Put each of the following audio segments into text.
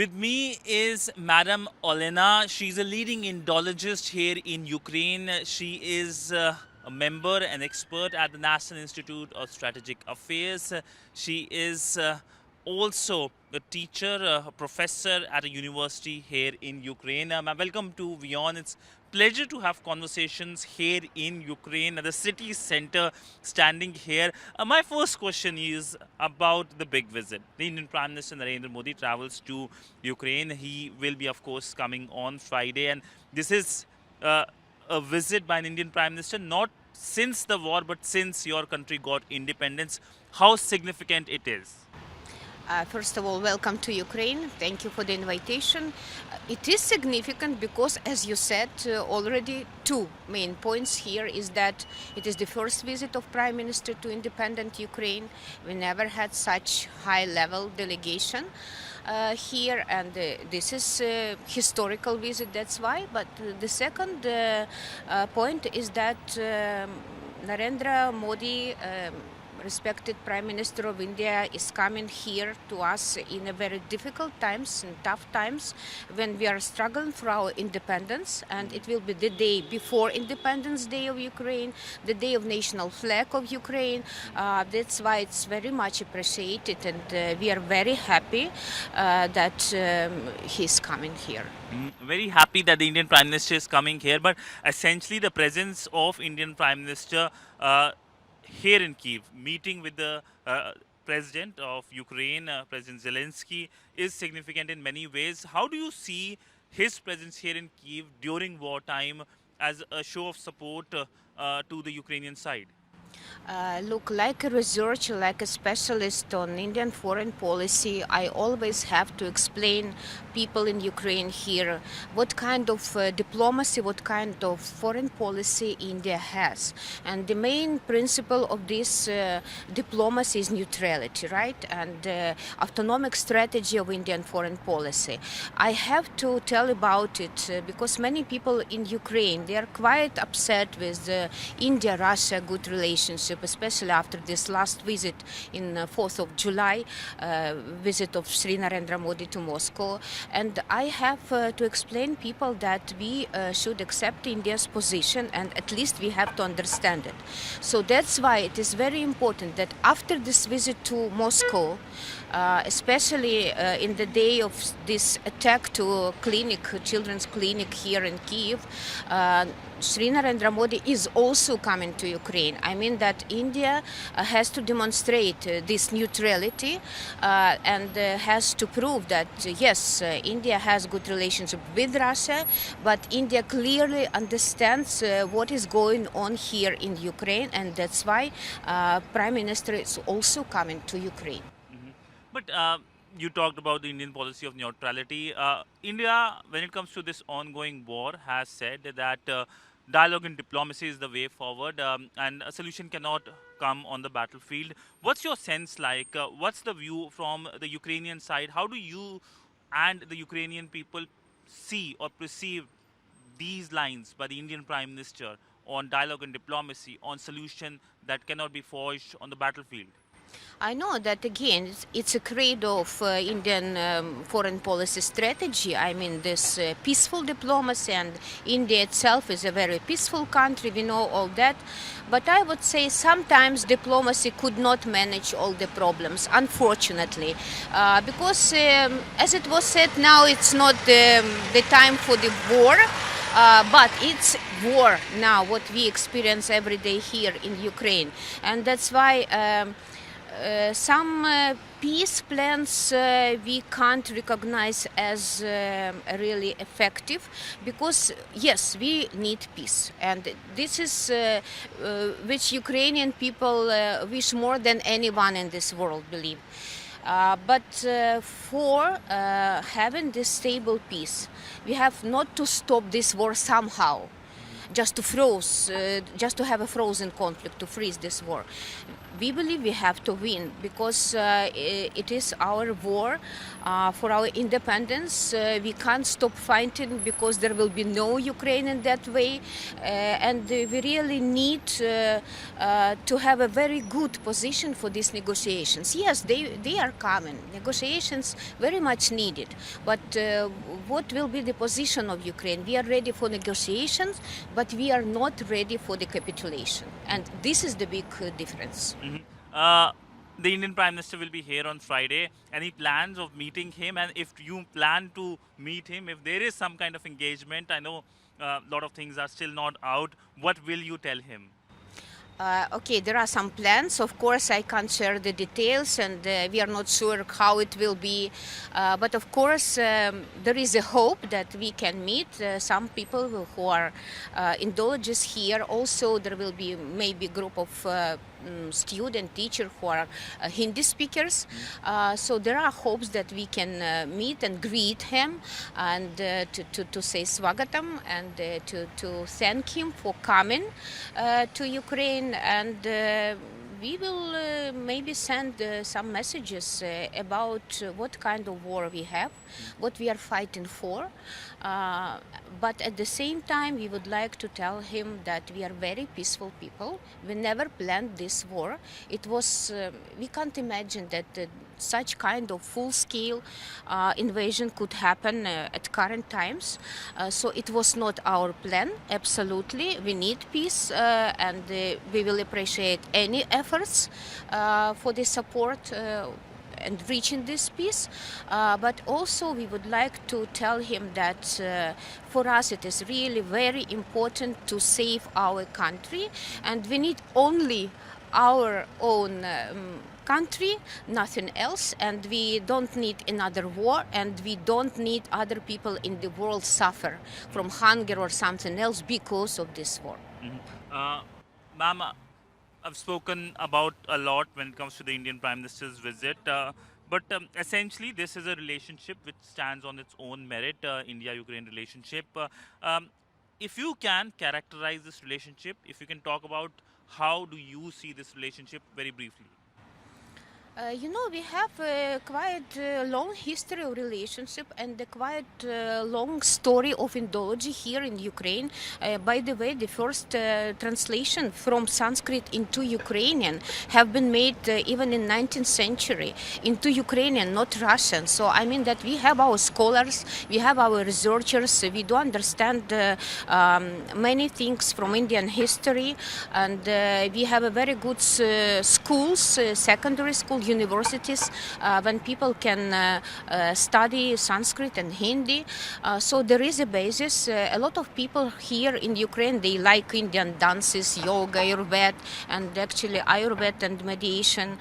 With me is Madam Olena. She's a leading Indologist here in Ukraine. She is a member and expert at the National Institute of Strategic Affairs. She is also a teacher, a professor at a university here in Ukraine. Welcome to WION. It's pleasure to have conversations here in Ukraine at the city center, standing here. My first question is about the big visit. The Indian Prime Minister Narendra Modi travels to Ukraine. He will be, of course, coming on Friday, and this is a visit by an Indian Prime Minister not since the war, but since your country got independence. How significant it is? First of all, welcome to Ukraine. Thank you for the invitation. It is significant because, as you said already, two main points here is that it is the first visit of Prime Minister to independent Ukraine. We never had such high-level delegation here, and this is a historical visit, that's why. But the second point is that Narendra Modi, respected Prime Minister of India, is coming here to us in a very difficult times, in tough times, when we are struggling for our independence, and it will be the day before Independence Day of Ukraine, the day of national flag of Ukraine. That's why it's very much appreciated, and we are very happy that he's coming here. Very happy that the Indian Prime Minister is coming here, but essentially the presence of Indian Prime Minister here in Kyiv, meeting with the President of Ukraine, President Zelensky, is significant in many ways. How do you see his presence here in Kyiv during wartime as a show of support to the Ukrainian side? Look, like a researcher, like a specialist on Indian foreign policy, I always have to explain people in Ukraine here what kind of diplomacy, what kind of foreign policy India has. And the main principle of this diplomacy is neutrality, right? And autonomic strategy of Indian foreign policy. I have to tell about it because many people in Ukraine, they are quite upset with India-Russia good relationship, especially after this last visit in 4th of July, visit of Sri Narendra Modi to Moscow. And I have to explain people that we should accept India's position, and at least we have to understand it. So that's why it is very important that after this visit to Moscow, especially in the day of this attack to a clinic, children's clinic here in Kyiv, Sri Narendra Modi is also coming to Ukraine. I mean that India has to demonstrate this neutrality and has to prove that yes, India has good relationship with Russia, but India clearly understands what is going on here in Ukraine, and that's why Prime Minister is also coming to Ukraine. But you talked about the Indian policy of neutrality. India, when it comes to this ongoing war, has said that dialogue and diplomacy is the way forward, and a solution cannot come on the battlefield. What's your sense like? What's the view from the Ukrainian side? How do you and the Ukrainian people see or perceive these lines by the Indian Prime Minister on dialogue and diplomacy, on solution that cannot be forged on the battlefield? I know that again, it's a credo of Indian foreign policy strategy. I mean, this peaceful diplomacy, and India itself is a very peaceful country. We know all that. But I would say sometimes diplomacy could not manage all the problems, unfortunately. Because, as it was said, now it's not the time for the war. But it's war now, what we experience every day here in Ukraine. And that's why some peace plans we can't recognize as really effective, because yes, we need peace, and this is which Ukrainian people wish more than anyone in this world, believe. But for having this stable peace, we have not to stop this war somehow, just to have a frozen conflict, to freeze this war. we believe we have to win because it is our war for our independence. We can't stop fighting because there will be no Ukraine in that way, and we really need to have a very good position for these negotiations. Yes, they are coming. Negotiations very much needed, but what will be the position of Ukraine? We are ready for negotiations, but we are not ready for the capitulation, and this is the big difference. The Indian Prime Minister will be here on Friday. Any plans of meeting him? And if you plan to meet him, if there is some kind of engagement, I know a lot of things are still not out. What will you tell him? Okay, there are some plans. Of course, I can't share the details, and we are not sure how it will be. But of course, there is a hope that we can meet some people who are Indologists here. Also, there will be maybe a group of student teacher who are Hindi speakers. So there are hopes that we can meet and greet him and to say swagatam and to thank him for coming to Ukraine, and we will maybe send some messages about what kind of war we have, what we are fighting for. But at the same time, we would like to tell him that we are very peaceful people. We never planned this war. It was, we can't imagine that such kind of full-scale invasion could happen at current times. So it was not our plan, absolutely. We need peace, and we will appreciate any efforts for the support and reaching this peace. But also we would like to tell him that for us it is really very important to save our country, and we need only our own country, nothing else, and we don't need another war, and we don't need other people in the world suffer from hunger or something else because of this war. Ma'am, I've spoken about a lot when it comes to the Indian Prime Minister's visit, but essentially this is a relationship which stands on its own merit, India-Ukraine relationship. If you can characterize this relationship, if you can talk about how do you see this relationship very briefly? You know, we have quite a long history of relationship and a quite long story of Indology here in Ukraine. By the way, the first translation from Sanskrit into Ukrainian have been made even in 19th century into Ukrainian, not Russian. So I mean that we have our scholars, we have our researchers, we do understand many things from Indian history, and we have a very good schools, secondary school, universities, when people can study Sanskrit and Hindi. So there is a basis. A lot of people here in Ukraine, they like Indian dances, yoga, Ayurveda, and actually Ayurveda and meditation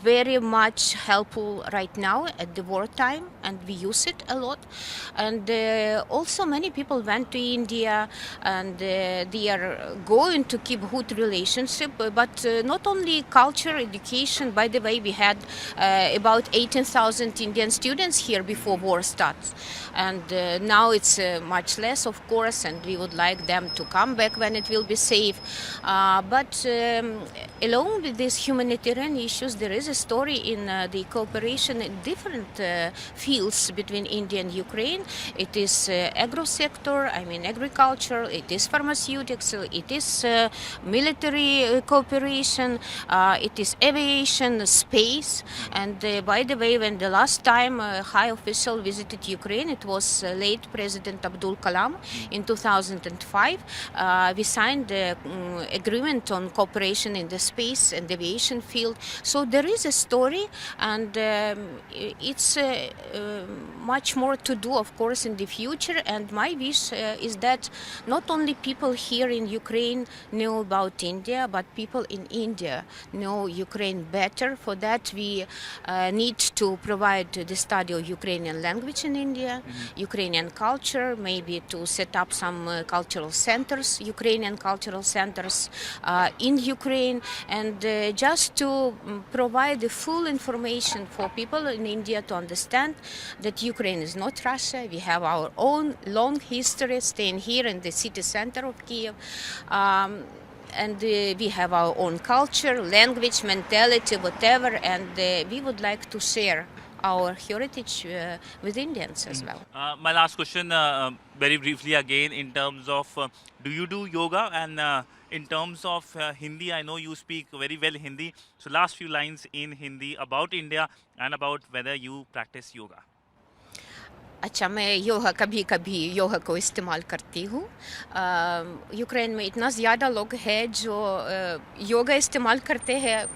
very much helpful right now at the wartime, and we use it a lot. And also many people went to India, and they are going to keep good relationship, but not only culture, education. By the way, we had about 18,000 Indian students here before war starts, and now it's much less, of course, and we would like them to come back when it will be safe. But along with these humanitarian issues, there is a story in the cooperation in different fields between India and Ukraine. It is agro sector, I mean agriculture, it is pharmaceutics, it is military cooperation, it is aviation, space. And by the way, when the last time a high official visited Ukraine, it was late President Abdul Kalam in 2005. We signed the agreement on cooperation in the space and aviation field. So there is a story, and it's much more to do, of course, in the future. And my wish is that not only people here in Ukraine know about India, but people in India know Ukraine better. For that, we need to provide the study of Ukrainian language in India, Ukrainian culture, maybe to set up some cultural centers, Ukrainian cultural centers in Ukraine, and just to provide the full information for people in India to understand that Ukraine is not Russia. We have our own long history staying here in the city center of Kyiv. and we have our own culture, language, mentality, whatever, and we would like to share our heritage with Indians as well. My last question, very briefly again, in terms of do you do yoga? And in terms of Hindi, I know you speak very well Hindi. So, last few lines in Hindi about India and about whether you practice yoga. अच्छा, मैं योगा कभी कभी योगा को इस्तेमाल करती हूँ। Ukraine में इतना ज़्यादा लोग हैं जो योगा इस्तेमाल करते हैं।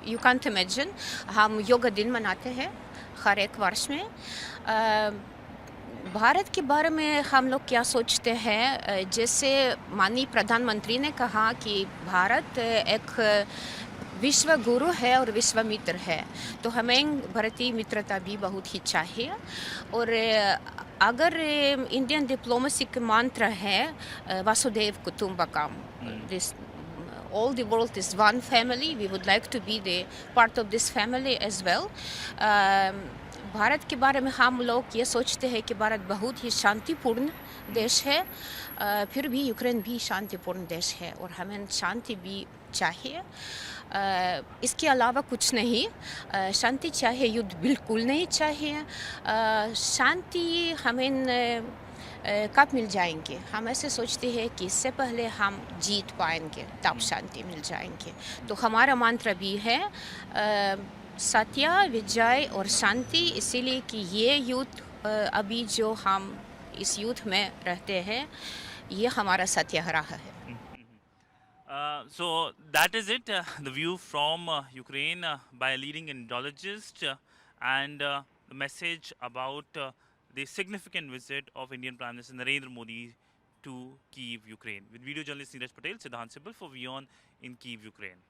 You can't imagine. हम योगा दिन मनाते हैं हर एक वर्ष में। भारत के बारे में हम लोग क्या सोचते हैं, जैसे माननीय प्रधानमंत्री ने कहा कि भारत एक विश्व गुरु है और विश्व मित्र है, तो हमें भारतीय मित्रता भी बहुत ही चाहिए। और अगर इंडियन डिप्लोमेसी का मंत्र है वासुदेव कुटुंबकम, this all the world is one family, we would like to be the part of this family as well. Bharat के बारे में हम लोग ये सोचते हैं कि भारत बहुत ही शांतिपूर्ण देश है, फिर भी यूक्रेन भी शांतिपूर्ण देश है और हमें शांति भी चाहिए। इसके अलावा कुछ नहीं, शांति चाहिए, युद्ध बिल्कुल नहीं चाहिए। शांति हमें कब मिल जाएंगे? हम ऐसे सोचते हैं कि इससे पहले हम जीत पाएंगे तब शांति मिल जाएंगे। तो हमारा मंत्र भी है सत्य, विजय और शांति, इसीलिए कि ये युद्ध अभी जो हम इस युद्ध में रहते हैं, ये हमारा सत्याग्रह है। So that is it, the view from Ukraine by a leading Indologist, and the message about the significant visit of Indian Prime Minister Narendra Modi to Kyiv, Ukraine. With video journalist Neeraj Patel, Sidhant Sibal for WION in Kyiv, Ukraine.